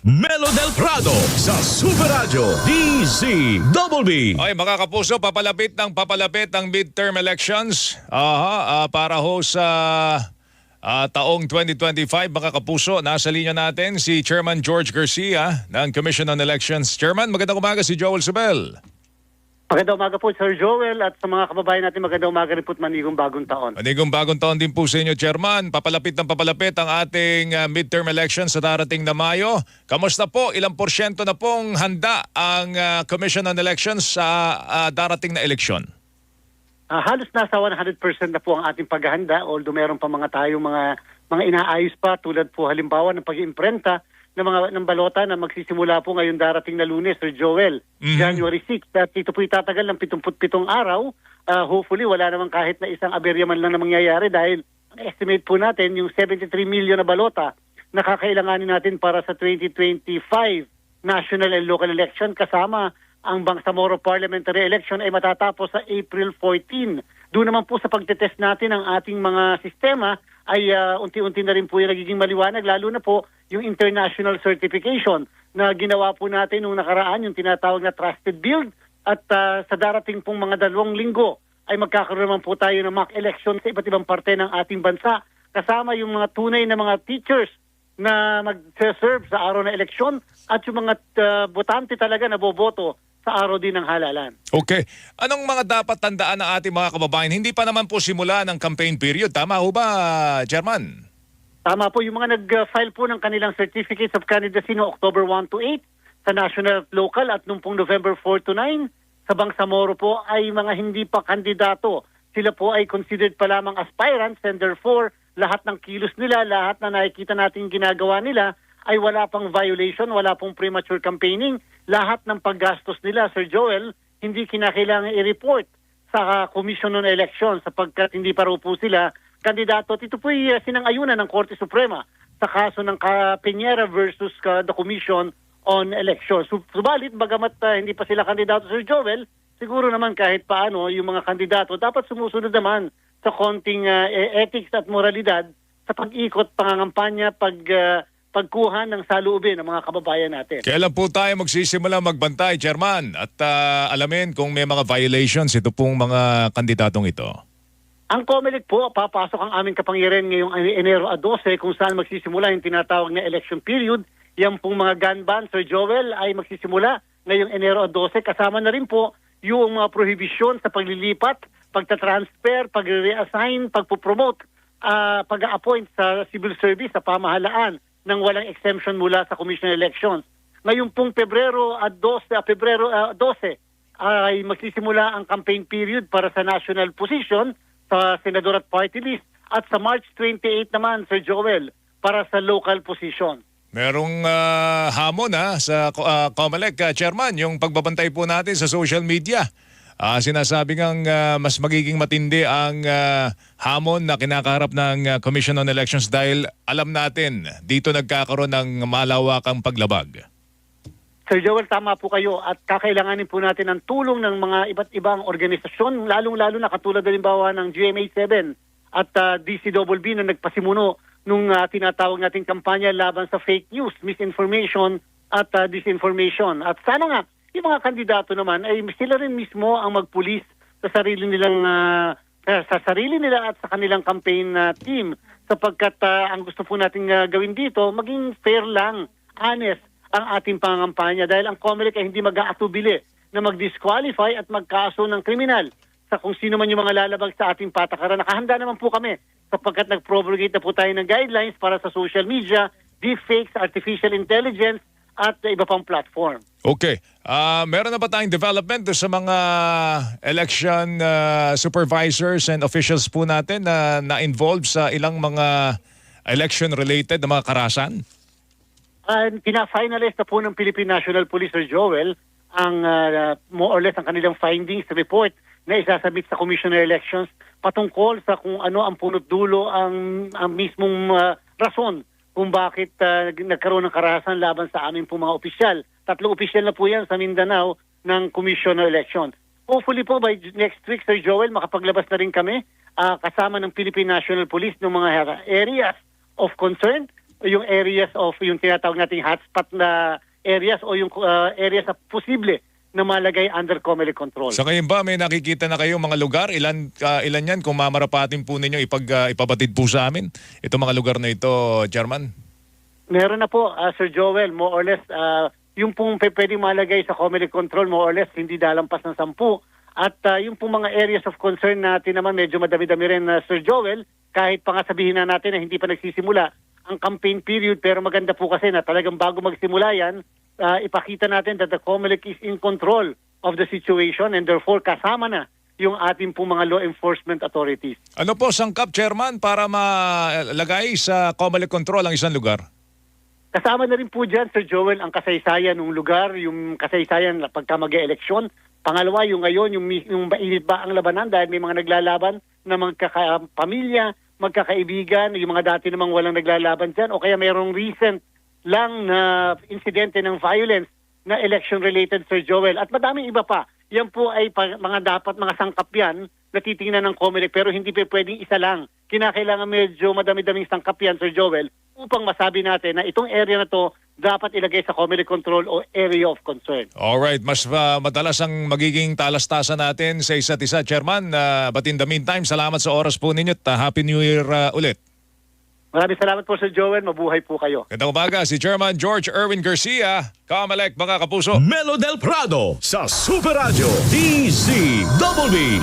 Melo del Prado sa Super Radio DZBB. Ay, mga kapuso, papalapit ang midterm elections. Para ho sa taong 2025, mga kapuso, nasa linya natin si Chairman George Garcia ng Commission on Elections. Chairman, magandang umaga, si Joel Subel. Magandang umaga po, Sir Joel, at sa mga kababayan natin, magandang umaga rin po at manigong bagong taon. Manigong bagong taon din po sa inyo, Chairman. Papalapit ang ating midterm elections sa darating na Mayo. Kamusta po? Ilang porsyento na pong handa ang Commission on Elections sa darating na eleksyon? Halos nasa 100% na po ang ating paghahanda, although meron pa mga inaayos pa, tulad po halimbawa ng pag-iimprenta ng balota na magsisimula po ngayon darating na Lunes, Sir Joel, January 6. At ito po itatagal ng 77 araw. Hopefully, wala naman kahit na isang aberya man lang na mangyayari dahil ang estimate po natin, yung 73 million na balota na kakailanganin natin para sa 2025 national and local election kasama ang Bangsamoro parliamentary election ay matatapos sa April 14. Doon naman po sa pagtetest natin ng ating mga sistema ay unti-unti na rin po yung nagiging maliwanag, lalo na po yung international certification na ginawa po natin nung nakaraan, yung tinatawag na trusted build, at sa darating pong mga 2 linggo ay magkakaroon naman po tayo ng mock election sa iba't ibang parte ng ating bansa, kasama yung mga tunay na mga teachers na mag-serve sa araw na eleksyon at yung mga botante talaga na boboto sa araw din ng halalan. Okay. Anong mga dapat tandaan ng ating mga kababayan? Hindi pa naman po simula ng campaign period. Tama ho ba, Chairman? Tama po. Yung mga nag-file po ng kanilang Certificates of Candidacy no October 1 to 8 sa national at local at nung pong November 4 to 9 sa Bangsamoro po ay mga hindi pa kandidato. Sila po ay considered pa lamang aspirants and therefore lahat ng kilos nila, lahat na nakikita natin ginagawa nila ay wala pang violation, wala pong premature campaigning. Lahat ng paggastos nila, Sir Joel, hindi kinakailangan i-report sa Commission on Elections sapagkat hindi pa raw po sila kandidato. At ito po ay sinang-ayunan ng Korte Suprema sa kaso ng Piñera versus the Commission on Elections. Subalit, bagamat hindi pa sila kandidato, Sir Joel, siguro naman kahit paano yung mga kandidato dapat sumusunod naman sa konting ethics at moralidad sa pag-ikot, pangangampanya, pagkuha ng saloobin ng mga kababayan natin. Kailan po tayo magsisimula magbantay, Chairman? At alamin kung may mga violations ito pong mga kandidatong ito. Ang COMELEC po, papasok ang aming kapangyarihan ngayong Enero 12 kung saan magsisimula yung tinatawag na election period. Yan pong mga gun ban, Sir Joel, ay magsisimula ngayong Enero 12. Kasama na rin po yung mga prohibisyon sa paglilipat, pagtatransfer, pag-reassign, pagpupromote, pag-appoint sa civil service, sa pamahalaan ng walang exemption mula sa Commission on Elections. Ngayon pong Pebrero 12 ay magsisimula ang campaign period para sa national position sa senador at party list at sa March 28 naman, Sir Joel, para sa local position. Merong hamon sa COMELEC, Chairman, yung pagbabantay po natin sa social media. Sinasabi ngang mas magiging matindi ang hamon na kinakaharap ng Commission on Elections dahil alam natin dito nagkakaroon ng malawakang paglabag. Sir Joel, tama po kayo at kakailanganin po natin ang tulong ng mga iba't ibang organisasyon, lalong-lalo na katulad halimbawa ng GMA7 at DCBB na nagpasimuno nung tinatawag nating kampanya laban sa fake news, misinformation at disinformation. At sana nga, yung mga kandidato naman ay sila rin mismo ang magpulis sa sarili nila at sa kanilang campaign team sapagkat ang gusto po nating gawin dito maging fair lang, honest ang ating pangangampanya dahil ang COMELEC ay hindi mag-aatubili na mag-disqualify at magkaso ng kriminal sa kung sino man yung mga lalabag sa ating patakaran. Nakahanda naman po kami sapagkat nag-promulgate na po tayo ng guidelines para sa social media, deepfakes, artificial intelligence at iba pang platform. Okay. Meron na ba tayong development sa mga election supervisors and officials po natin na na-involved sa ilang mga election-related na mga karahasan? Pina-finalist na po ng Philippine National Police, Sir Joel, ang more or less ang kanilang findings report na isasabit sa Commission on Elections patungkol sa kung ano ang punot dulo ang mismong rason kung bakit nagkaroon ng karahasan laban sa amin po mga opisyal. 3 opisyal na po yan sa Mindanao ng Commission on Elections. Hopefully po by next week, Sir Joel, makapaglabas na rin kami kasama ng Philippine National Police ng mga areas of concern yung areas of yung tinatawag nating hotspot na areas o yung areas na posible na malagay under COMELEC control. Sa ngayon ba may nakikita na kayong mga lugar? Ilan yan kung mamarapatin po ninyo ipabatid po sa amin? Itong mga lugar na ito, Chairman? Meron na po, Sir Joel, more or less, yung pong pwedeng malagay sa COMELEC control, more or less, hindi dalampas ng 10. At yung pong mga areas of concern natin naman, medyo madami-dami rin, Sir Joel, kahit pa nga sabihin na natin na hindi pa nagsisimula ang campaign period, pero maganda po kasi na talagang bago magsimula yan, ipakita natin that the COMELEC is in control of the situation and therefore kasama na yung ating pong mga law enforcement authorities. Ano po sangkap, Chairman, para malagay sa COMELEC control ang isang lugar? Kasama na rin po dyan, Sir Joel, ang kasaysayan ng lugar, yung kasaysayan pagka mag-eleksyon. Pangalawa, yung ngayon, yung mainit ba ang labanan dahil may mga naglalaban na magkakapamilya, magkakaibigan, yung mga dati namang walang naglalaban dyan, o kaya mayroong recent lang na insidente ng violence na election-related, Sir Joel. At madaming iba pa. Yan po ay mga sangkap yan na titingnan ng COMELEC pero hindi pa pwedeng isa lang. Kinakailangan medyo madami-daming sangkap yan, Sir Joel, upang masabi natin na itong area na to dapat ilagay sa COMELEC control o area of concern. Alright, mas madalas ang magiging talastasan natin sa isa't isa, Chairman. But in the meantime, salamat sa oras po ninyo at Happy New Year ulit. Maraming salamat po, Sir Joel. Mabuhay po kayo. Gandang umaga, si Chairman George Erwin Garcia, COMELEC, mga kapuso. Melo del Prado sa Super Radio DZBB.